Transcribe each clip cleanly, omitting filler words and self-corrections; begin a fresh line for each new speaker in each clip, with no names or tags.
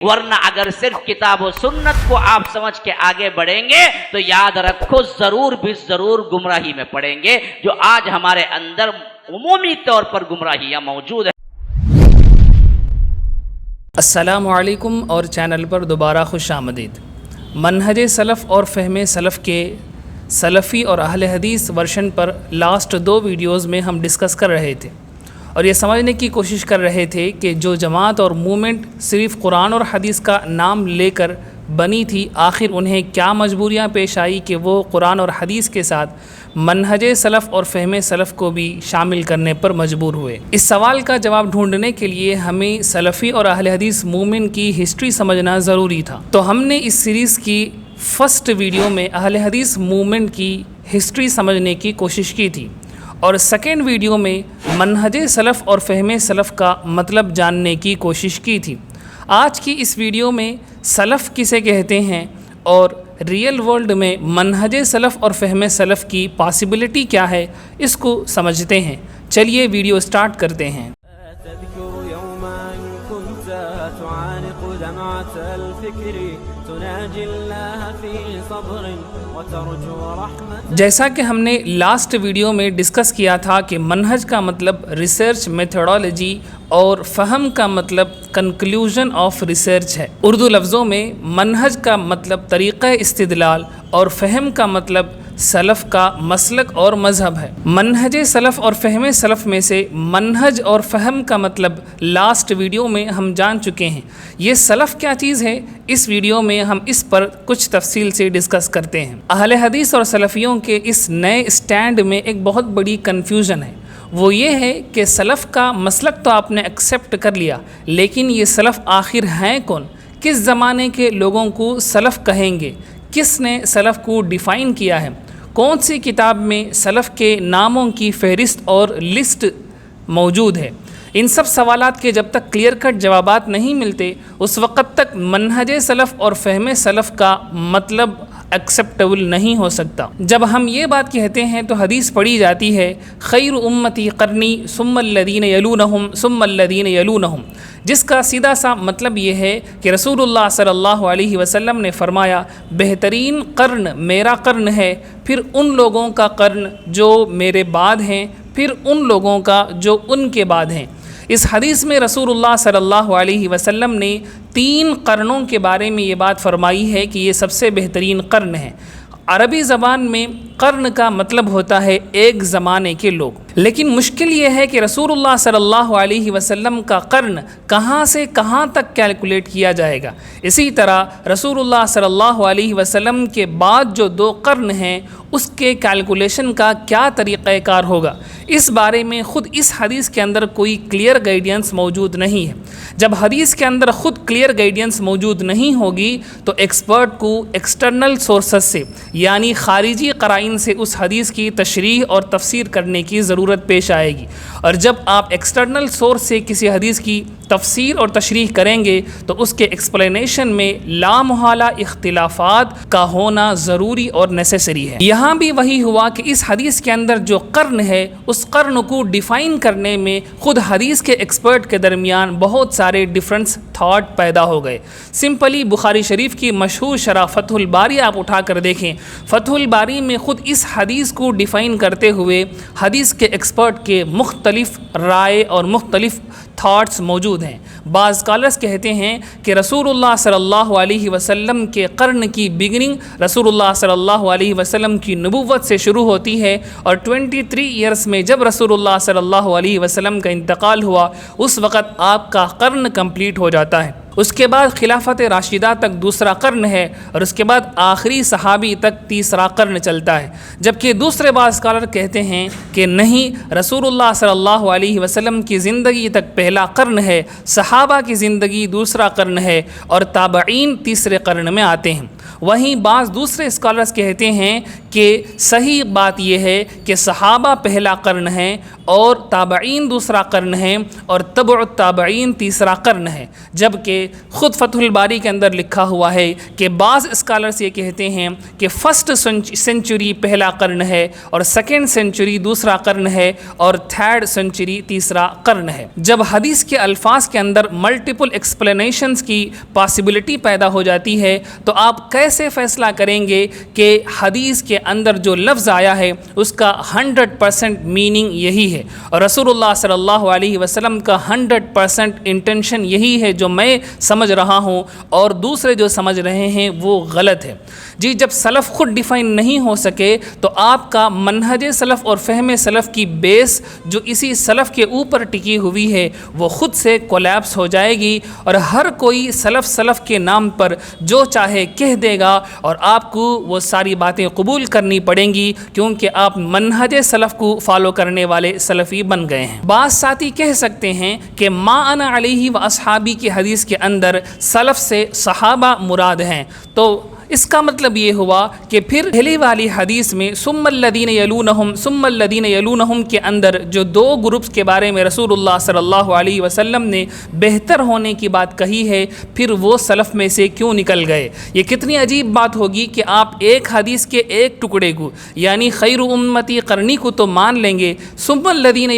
ورنہ اگر صرف کتاب و سنت کو آپ سمجھ کے آگے بڑھیں گے تو یاد رکھو ضرور بھی ضرور گمراہی میں پڑیں گے، جو آج ہمارے اندر عمومی طور پر گمراہیاں موجود ہیں۔
السلام علیکم اور چینل پر دوبارہ خوش آمدید۔ منہج سلف اور فہم سلف کے سلفی اور اہل حدیث ورژن پر لاسٹ 2 ویڈیوز میں ہم ڈسکس کر رہے تھے اور یہ سمجھنے کی کوشش کر رہے تھے کہ جو جماعت اور موومنٹ صرف قرآن اور حدیث کا نام لے کر بنی تھی، آخر انہیں کیا مجبوریاں پیش آئی کہ وہ قرآن اور حدیث کے ساتھ منہج سلف اور فہم سلف کو بھی شامل کرنے پر مجبور ہوئے۔ اس سوال کا جواب ڈھونڈنے کے لیے ہمیں سلفی اور اہل حدیث موومنٹ کی ہسٹری سمجھنا ضروری تھا، تو ہم نے اس سیریز کی فرسٹ ویڈیو میں اہل حدیث موومنٹ کی ہسٹری سمجھنے کی کوشش کی تھی اور سیکنڈ ویڈیو میں منہج سلف اور فہم سلف کا مطلب جاننے کی کوشش کی تھی۔ آج کی اس ویڈیو میں سلف کسے کہتے ہیں اور ریئل ورلڈ میں منہج سلف اور فہم سلف کی پاسبلٹی کیا ہے، اس کو سمجھتے ہیں۔ چلیے ویڈیو سٹارٹ کرتے ہیں۔ جیسا کہ ہم نے لاسٹ ویڈیو میں ڈسکس کیا تھا کہ منہج کا مطلب ریسرچ میتھڈالوجی اور فہم کا مطلب کنکلیوژن آف ریسرچ ہے۔ اردو لفظوں میں منہج کا مطلب طریقہ استدلال اور فہم کا مطلب سلف کا مسلک اور مذہب ہے۔ منہج سلف اور فہم سلف میں سے منہج اور فہم کا مطلب لاسٹ ویڈیو میں ہم جان چکے ہیں۔ یہ سلف کیا چیز ہے، اس ویڈیو میں ہم اس پر کچھ تفصیل سے ڈسکس کرتے ہیں۔ اہل حدیث اور سلفیوں کے اس نئے اسٹینڈ میں ایک بہت بڑی کنفیوژن ہے، وہ یہ ہے کہ سلف کا مسلک تو آپ نے ایکسیپٹ کر لیا، لیکن یہ سلف آخر ہیں کون؟ کس زمانے کے لوگوں کو سلف کہیں گے؟ کس نے سلف کو ڈیفائن کیا ہے؟ کون سی کتاب میں سلف کے ناموں کی فہرست اور لسٹ موجود ہے؟ ان سب سوالات کے جب تک کلیئر کٹ جوابات نہیں ملتے، اس وقت تک منہج سلف اور فہم سلف کا مطلب ایکسیپٹیبل نہیں ہو سکتا۔ جب ہم یہ بات کہتے ہیں تو حدیث پڑھی جاتی ہے، خیر امتی قرنی ثم الذین یلونہم ثم الذین یلونہم، جس کا سیدھا سا مطلب یہ ہے کہ رسول اللہ صلی اللہ علیہ وسلم نے فرمایا بہترین قرن میرا قرن ہے، پھر ان لوگوں کا قرن جو میرے بعد ہیں، پھر ان لوگوں کا جو ان کے بعد ہیں۔ اس حدیث میں رسول اللہ صلی اللہ علیہ وسلم نے 3 قرنوں کے بارے میں یہ بات فرمائی ہے کہ یہ سب سے بہترین قرن ہے۔ عربی زبان میں قرن کا مطلب ہوتا ہے ایک زمانے کے لوگ، لیکن مشکل یہ ہے کہ رسول اللہ صلی اللہ علیہ وسلم کا قرن کہاں سے کہاں تک کیلکولیٹ کیا جائے گا۔ اسی طرح رسول اللہ صلی اللہ علیہ وسلم کے بعد جو 2 قرن ہیں اس کے کیلکولیشن کا کیا طریقہ کار ہوگا، اس بارے میں خود اس حدیث کے اندر کوئی کلیئر گائیڈنس موجود نہیں ہے۔ جب حدیث کے اندر خود کلیئر گائیڈنس موجود نہیں ہوگی تو ایکسپرٹ کو ایکسٹرنل سورسز سے یعنی خارجی قرائن سے اس حدیث کی تشریح اور تفسیر کرنے کی ضرورت پیش آئے گی، اور جب آپ ایکسٹرنل سورس سے کسی حدیث کی تفسیر اور تشریح کریں گے تو اس کے ایکسپلینیشن میں لامحالہ اختلافات کا ہونا ضروری اور نیسیسری ہے۔ یہاں بھی وہی ہوا کہ اس حدیث کے اندر جو قرن ہے اس قرن کو ڈیفائن کرنے میں خود حدیث کے ایکسپرٹ کے درمیان بہت سارے ڈیفرنس تھاٹ پیدا ہو گئے۔ سمپلی بخاری شریف کی مشہور شرح فتح الباری آپ اٹھا کر دیکھیں، فتح الباری میں خود اس حدیث کو ڈیفائن کرتے ہوئے حدیث کے ایکسپرٹ کے مختلف رائے اور مختلف تھاٹس موجود ہیں۔ بعض اسکالرس کہتے ہیں کہ رسول اللہ صلی اللہ علیہ وسلم کے قرن کی بگننگ رسول اللہ صلی اللہ علیہ وسلم کی نبوت سے شروع ہوتی ہے، اور 23 ایئرس میں جب رسول اللہ صلی اللہ علیہ وسلم کا انتقال ہوا اس وقت آپ کا قرن کمپلیٹ ہو جاتا ہے۔ اس کے بعد خلافت راشدہ تک دوسرا قرن ہے، اور اس کے بعد آخری صحابی تک تیسرا قرن چلتا ہے۔ جبکہ دوسرے بعض اسکالر کہتے ہیں کہ نہیں، رسول اللہ صلی اللہ علیہ وسلم کی زندگی تک پہلا قرن ہے، صحابہ کی زندگی دوسرا قرن ہے، اور تابعین تیسرے قرن میں آتے ہیں۔ وہیں بعض دوسرے اسکالرز کہتے ہیں کہ صحیح بات یہ ہے کہ صحابہ پہلا قرن ہے اور تابعین دوسرا قرن ہے اور تبع التابعین تیسرا قرن ہے، جبکہ خود فتح الباری کے اندر لکھا ہوا ہے کہ بعض اسکالرز یہ کہتے ہیں کہ فرسٹ سینچری پہلا قرن ہے اور سیکنڈ سینچری دوسرا قرن ہے اور تھرڈ سینچری تیسرا قرن ہے۔ جب حدیث کے الفاظ کے اندر ملٹیپل ایکسپلینیشنز کی پاسبلٹی پیدا ہو جاتی ہے تو آپ کیسے فیصلہ کریں گے کہ حدیث کے اندر جو لفظ آیا ہے اس کا 100% میننگ یہی ہے اور رسول اللہ صلی اللہ علیہ وسلم کا 100% انٹینشن یہی ہے جو میں سمجھ رہا ہوں اور دوسرے جو سمجھ رہے ہیں وہ غلط ہے؟ جی جب سلف خود ڈیفائن نہیں ہو سکے تو آپ کا منہج سلف اور فہم سلف کی بیس جو اسی سلف کے اوپر ٹکی ہوئی ہے وہ خود سے کولیپس ہو جائے گی اور ہر کوئی سلف کے نام پر جو چاہے کہہ دے گا اور آپ کو وہ ساری باتیں قبول کرنی پڑیں گی کیونکہ آپ منہج سلف کو فالو کرنے والے سلفی بن گئے ہیں۔ بعض ساتھی کہہ سکتے ہیں کہ ما انا علیہ و اصحابی کی حدیث کے اندر سلف سے صحابہ مراد ہیں، تو اس کا مطلب یہ ہوا کہ پھر پہلی والی حدیث میں ثم الذین یلونہم کے اندر جو دو گروپس کے بارے میں رسول اللہ صلی اللہ علیہ وسلم نے بہتر ہونے کی بات کہی ہے، پھر وہ سلف میں سے کیوں نکل گئے؟ یہ کتنی عجیب بات ہوگی کہ آپ ایک حدیث کے ایک ٹکڑے کو یعنی خیر امتی قرنی کو تو مان لیں گے، ثم الذین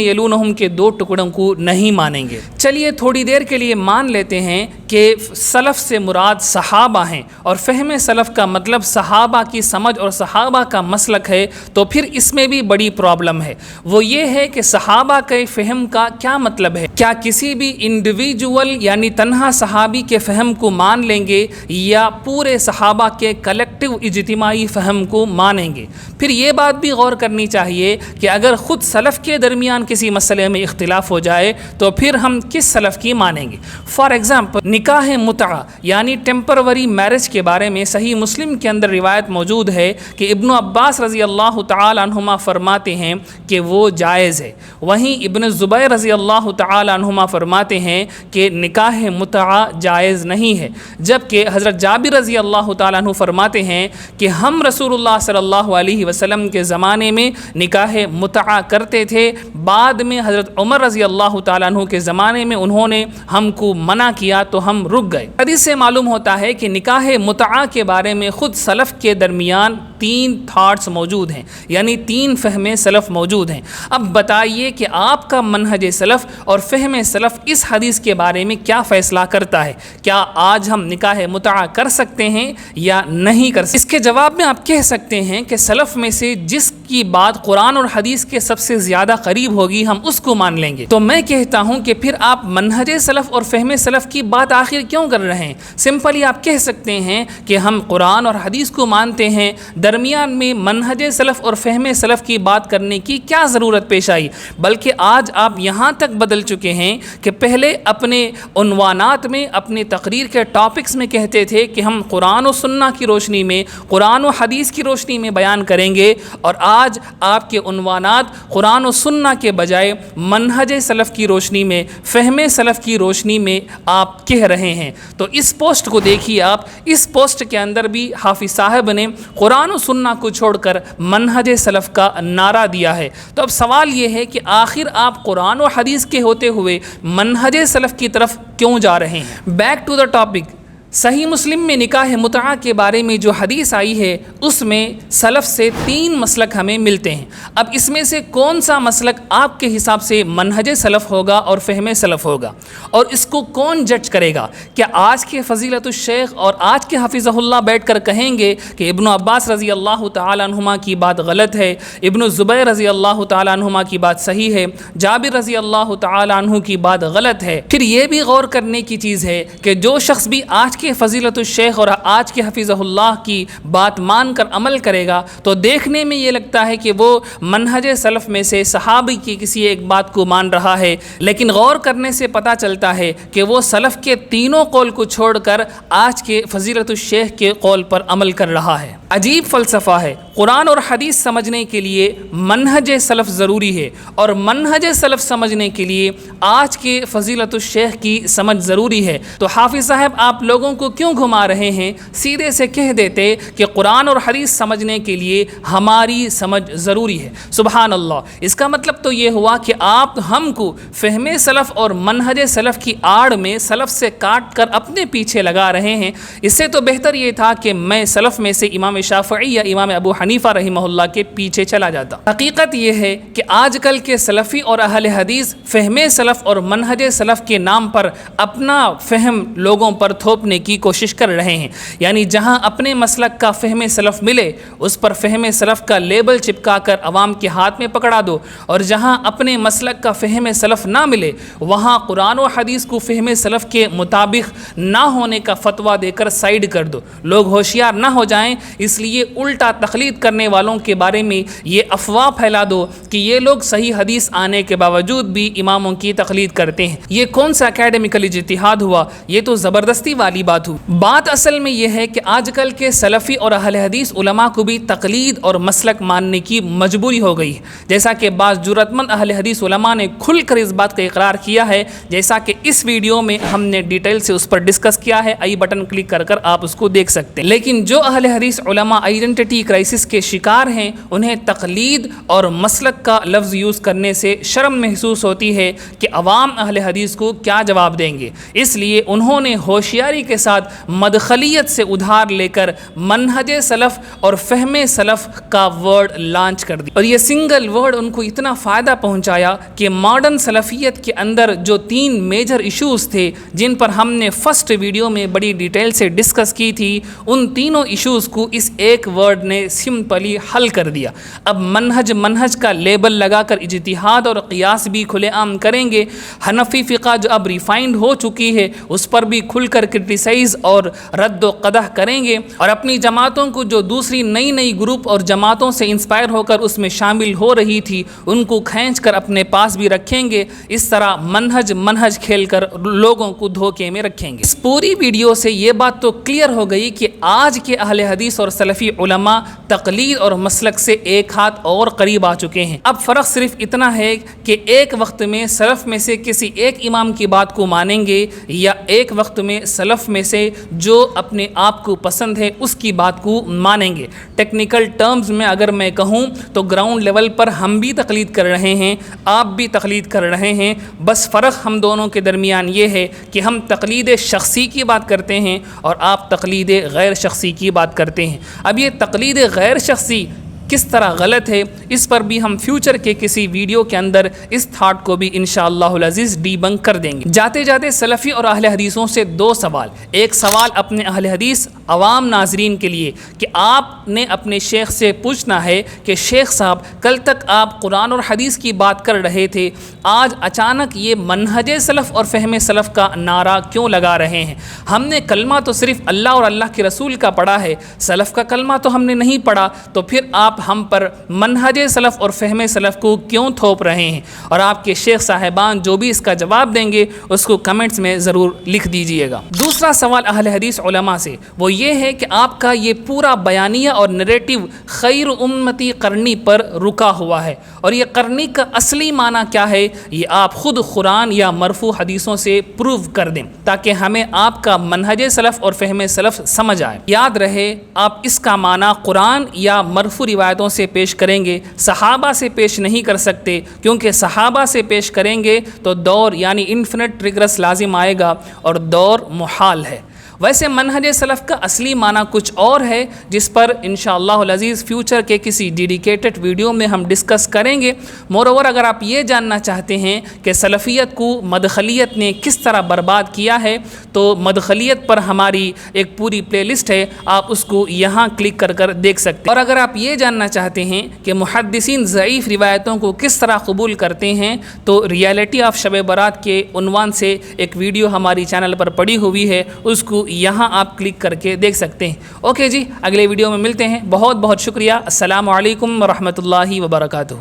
یلونہم کے دو ٹکڑوں کو نہیں مانیں گے۔ چلیے تھوڑی دیر کے لیے مان لیتے ہیں کہ سلف سے مراد صحابہ ہیں اور فہم سلف کا مطلب صحابہ کی سمجھ اور صحابہ کا مسلک ہے، تو پھر اس میں بھی بڑی پرابلم ہے۔ وہ یہ ہے کہ صحابہ کے فہم کا کیا مطلب ہے؟ کیا کسی بھی انڈیویجول یعنی تنہا صحابی کے فہم کو مان لیں گے یا پورے صحابہ کے کلیکٹیو اجتماعی فہم کو مانیں گے؟ پھر یہ بات بھی غور کرنی چاہیے کہ اگر خود سلف کے درمیان کسی مسئلے میں اختلاف ہو جائے تو پھر ہم کس سلف کی مانیں گے؟ فار ایگزامپل نکاح متعہ یعنی ٹیمپروری میرج کے بارے میں صحیح مسلم کے اندر روایت موجود ہے کہ ابن عباس رضی اللہ تعالی عنہما فرماتے ہیں کہ وہ جائز ہے، وہیں ابن زبیر رضی اللہ تعالی عنہما فرماتے ہیں کہ نکاح متعہ جائز نہیں ہے، جبکہ حضرت جابر رضی اللہ تعالی عنہ فرماتے ہیں کہ ہم رسول اللہ صلی اللہ علیہ وسلم کے زمانے میں نکاح متعہ کرتے تھے، بعد میں حضرت عمر رضی اللہ تعالی عنہ کے زمانے میں انہوں نے ہم کو منع کیا تو ہم رک گئے۔ حدیث سے معلوم ہوتا ہے کہ نکاح متعہ کے بارے میں خود سلف کے درمیان 3 تھاٹس موجود ہیں، یعنی 3 فہم سلف موجود ہیں۔ اب بتائیے کہ آپ کا منہج سلف اور فہم سلف اس حدیث کے بارے میں کیا فیصلہ کرتا ہے؟ کیا آج ہم نکاح متعہ کر سکتے ہیں یا نہیں کر سکتے؟ اس کے جواب میں آپ کہہ سکتے ہیں کہ سلف میں سے جس کی بات قرآن اور حدیث کے سب سے زیادہ قریب ہوگی ہم اس کو مان لیں گے۔ تو میں کہتا ہوں کہ پھر آپ منہج سلف اور فہم سلف کی بات آخر کیوں کر رہے ہیں؟ سمپلی آپ کہہ سکتے ہیں کہ ہم قرآن اور حدیث کو مانتے ہیں، درمیان میں منہج سلف اور فہم سلف کی بات کرنے کی کیا ضرورت پیش آئی؟ بلکہ آج آپ یہاں تک بدل چکے ہیں کہ پہلے اپنے عنوانات میں اپنے تقریر کے ٹاپکس میں کہتے تھے کہ ہم قرآن و سنہ کی روشنی میں، قرآن و حدیث کی روشنی میں بیان کریں گے، اور آج آپ کے عنوانات قرآن و سنہ کے بجائے منہج سلف کی روشنی میں، فہم سلف کی روشنی میں آپ کہہ رہے ہیں۔ تو اس پوسٹ کو دیکھیے آپ، اس پوسٹ کے اندر بھی حافظ صاحب نے قرآن و سنہ کو چھوڑ کر منہج سلف کا نعرہ دیا ہے۔ تو اب سوال یہ ہے کہ آخر آپ قرآن و حدیث کے ہوتے ہوئے منہج سلف کی طرف کیوں جا رہے ہیں؟ بیک ٹو دا ٹاپک، صحیح مسلم میں نکاح متعہ کے بارے میں جو حدیث آئی ہے اس میں سلف سے 3 مسلک ہمیں ملتے ہیں۔ اب اس میں سے کون سا مسلک آپ کے حساب سے منہج سلف ہوگا اور فہم سلف ہوگا، اور اس کو کون جج کرے گا؟ کیا آج کے فضیلت الشیخ اور آج کے حفظہ اللہ بیٹھ کر کہیں گے کہ ابن عباس رضی اللہ تعالی عنہما کی بات غلط ہے، ابن زبیر رضی اللہ تعالی عنہما کی بات صحیح ہے، جابر رضی اللہ تعالی عنہ کی بات غلط ہے؟ پھر یہ بھی غور کرنے کی چیز ہے کہ جو شخص بھی آج کے فضیلت الشیخ اور آج کے حفظہ اللہ کی بات مان کر عمل کرے گا تو دیکھنے میں یہ لگتا ہے کہ وہ منہج سلف میں سے صحابی کی کسی ایک بات کو مان رہا ہے، لیکن غور کرنے سے پتہ چلتا ہے کہ وہ سلف کے تینوں قول کو چھوڑ کر آج کے فضیلت الشیخ کے قول پر عمل کر رہا ہے۔ عجیب فلسفہ ہے۔ قرآن اور حدیث سمجھنے کے لیے منہج سلف ضروری ہے، اور منہج سلف سمجھنے کے لیے آج کے فضیلت الشیخ کی سمجھ ضروری ہے۔ تو حافظ صاحب آپ لوگوں لوگوں کو کیوں گھما رہے ہیں؟ سیدھے سے کہہ دیتے کہ قرآن اور حدیث سمجھنے کے لیے ہماری سمجھ ضروری ہے۔ سبحان اللہ، اس کا مطلب تو یہ ہوا کہ آپ ہم کو فہم سلف اور منہج سلف کی آڑ میں سلف سے کاٹ کر اپنے پیچھے لگا رہے ہیں۔ اس سے تو بہتر یہ تھا کہ میں سلف میں سے امام شافعی یا امام ابو حنیفہ رحمہ اللہ کے پیچھے چلا جاتا۔ حقیقت یہ ہے کہ آج کل کے سلفی اور اہل حدیث فہم سلف اور منہج سلف کے نام پر اپنا فہم لوگوں پر تھوپنے کی کوشش کر رہے ہیں، یعنی جہاں اپنے مسلک کا فہم سلف ملے اس پر فہم سلف کا لیبل چپکا کر عوام کے ہاتھ میں پکڑا دو، اور جہاں اپنے مسلک کا فہم سلف نہ ملے وہاں قرآن و حدیث کو فہم سلف کے مطابق نہ ہونے کا فتویٰ دے کر سائیڈ کر دو۔ لوگ ہوشیار نہ ہو جائیں، اس لیے الٹا تقلید کرنے والوں کے بارے میں یہ افواہ پھیلا دو کہ یہ لوگ صحیح حدیث آنے کے باوجود بھی اماموں کی تقلید کرتے ہیں۔ یہ کون سا اکیڈمیکل اجتہاد ہوا؟ یہ تو زبردستی والی بات ہوئی۔ بات اصل میں یہ ہے کہ آج کل کے سلفی اور اہل حدیث علماء کو بھی تقلید اور مسلک ماننے کی مجبوری ہو گئی ہے، جیسا کہ بعض جرأت مند اہل حدیث علماء نے کھل کر اس بات کا اقرار کیا ہے، جیسا کہ اس ویڈیو میں ہم نے ڈیٹیل سے اس پر ڈسکس کیا ہے۔ آئی بٹن کلک کر کر آپ اس کو دیکھ سکتے ہیں۔ لیکن جو اہل حدیث علماء آئیڈینٹی کرائسس کے شکار ہیں انہیں تقلید اور مسلک کا لفظ یوز کرنے سے شرم محسوس ہوتی ہے کہ عوام اہل حدیث کو کیا جواب دیں گے، اس لیے انہوں نے ہوشیاری کے ساتھ مدخلیت سے ادھار لے کر منہج سلف اور فہم سلف کا ورڈ لانچ کر دیا، اور یہ سنگل ورڈ ان کو اتنا فائدہ پہنچایا کہ ماڈرن سلفیت کے اندر جو 3 میجر ایشوز تھے جن پر ہم نے فرسٹ ویڈیو میں بڑی ڈیٹیل سے ڈسکس کی تھی، ان تینوں ایشوز کو اس ایک ورڈ نے سمپلی حل کر دیا۔ اب منہج کا لیبل لگا کر اجتہاد اور قیاس بھی کھلے عام کریں گے۔ حنفی فقہ جو اب ریفائنڈ ہو چکی ہے اس پر بھی کھل کر کرٹیسائز اور رد و قدح کریں گے، اور اپنی جماعتوں کو جو دوسری نئی گروپ اور جماعتوں سے انسپائر ہو کر اس میں شامل ہو رہی تھی ان کو کھینچ کر اپنے پاس بھی رکھیں گے۔ اس طرح منہج کھیل کر لوگوں کو دھوکے میں رکھیں گے۔ اس پوری ویڈیو سے یہ بات تو کلیئر ہو گئی کہ آج کے اہل حدیث اور سلفی علماء تقلید اور مسلک سے ایک ہاتھ اور قریب آ چکے ہیں۔ اب فرق صرف اتنا ہے کہ ایک وقت میں سلف میں سے کسی ایک امام کی بات کو مانیں گے یا ایک وقت میں سلف میں سے جو اپنے آپ کو پسند ہے اس کی بات کو مانیں گے۔ ٹیکنیکل ٹرمز میں اگر میں کہوں تو گراؤنڈ لیول پر ہم بھی تقلید کر رہے ہیں، آپ بھی تقلید کر رہے ہیں، بس فرق ہم دونوں کے درمیان یہ ہے کہ ہم تقلید شخصی کی بات کرتے ہیں اور آپ تقلید غیر شخصی کی بات کرتے ہیں۔ اب یہ تقلید غیر شخصی کس طرح غلط ہے اس پر بھی ہم فیوچر کے کسی ویڈیو کے اندر اس تھاٹ کو بھی انشاءاللہ العزیز ڈی بنک کر دیں گے۔ جاتے جاتے سلفی اور اہل حدیثوں سے 2 سوال۔ ایک سوال اپنے اہل حدیث عوام ناظرین کے لیے کہ آپ نے اپنے شیخ سے پوچھنا ہے کہ شیخ صاحب کل تک آپ قرآن اور حدیث کی بات کر رہے تھے، آج اچانک یہ منہج سلف اور فہم سلف کا نعرہ کیوں لگا رہے ہیں؟ ہم نے کلمہ تو صرف اللہ اور اللہ کے رسول کا پڑھا ہے، سلف کا کلمہ تو ہم نے نہیں پڑھا، تو پھر آپ ہم پر منہج سلف اور فہم سلف کو کیوں تھوپ رہے ہیں؟ اور آپ کے شیخ صاحبان جو بھی اس کا جواب دیں گے اس کو کمنٹس میں ضرور لکھ دیجئے گا۔ دوسرا سوال اہل حدیث علماء سے وہ یہ ہے کہ آپ کا یہ پورا بیانیہ اور نریٹو خیر امتی قرنی پر رکا ہوا ہے، اور یہ قرنی کا اصلی معنی کیا ہے یہ آپ خود قرآن یا مرفوع حدیثوں سے پروو کر دیں تاکہ ہمیں آپ کا منہج سلف اور فہم سلف سمجھ آئے۔ یاد رہے آپ اس کا معنی قرآن یا مرفوع روایتوں سے پیش کریں گے، صحابہ سے پیش نہیں کر سکتے، کیونکہ صحابہ سے پیش کریں گے تو دور یعنی انفینٹ ٹریگرس لازم آئے گا اور دور محال ہے۔ ویسے منہج سلف کا اصلی معنی کچھ اور ہے جس پر انشاءاللہ العزیز فیوچر کے کسی ڈیڈیکیٹڈ ویڈیو میں ہم ڈسکس کریں گے۔ مور اوور اگر آپ یہ جاننا چاہتے ہیں کہ سلفیت کو مدخلیت نے کس طرح برباد کیا ہے تو مدخلیت پر ہماری ایک پوری پلے لسٹ ہے، آپ اس کو یہاں کلک کر کر دیکھ سکتے ہیں۔ اور اگر آپ یہ جاننا چاہتے ہیں کہ محدثین ضعیف روایتوں کو کس طرح قبول کرتے ہیں تو ریالٹی آف شب برات کے عنوان سے ایک ویڈیو ہماری چینل پر پڑی ہوئی ہے، اس کو یہاں آپ کلک کر کے دیکھ سکتے ہیں۔ اوکے جی، اگلے ویڈیو میں ملتے ہیں۔ بہت بہت شکریہ۔ السلام علیکم ورحمۃ اللہ وبرکاتہ۔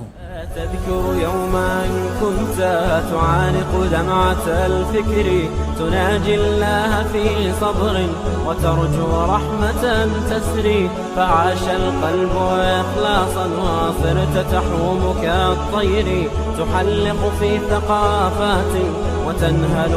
تذكر يوما كنت تعانق دمعة الفكر تناجي الله في صبر وترجو رحمة تسري فعاش القلب إخلاصا وصرت تحوم كالطير تحلق في ثقافات وتنهل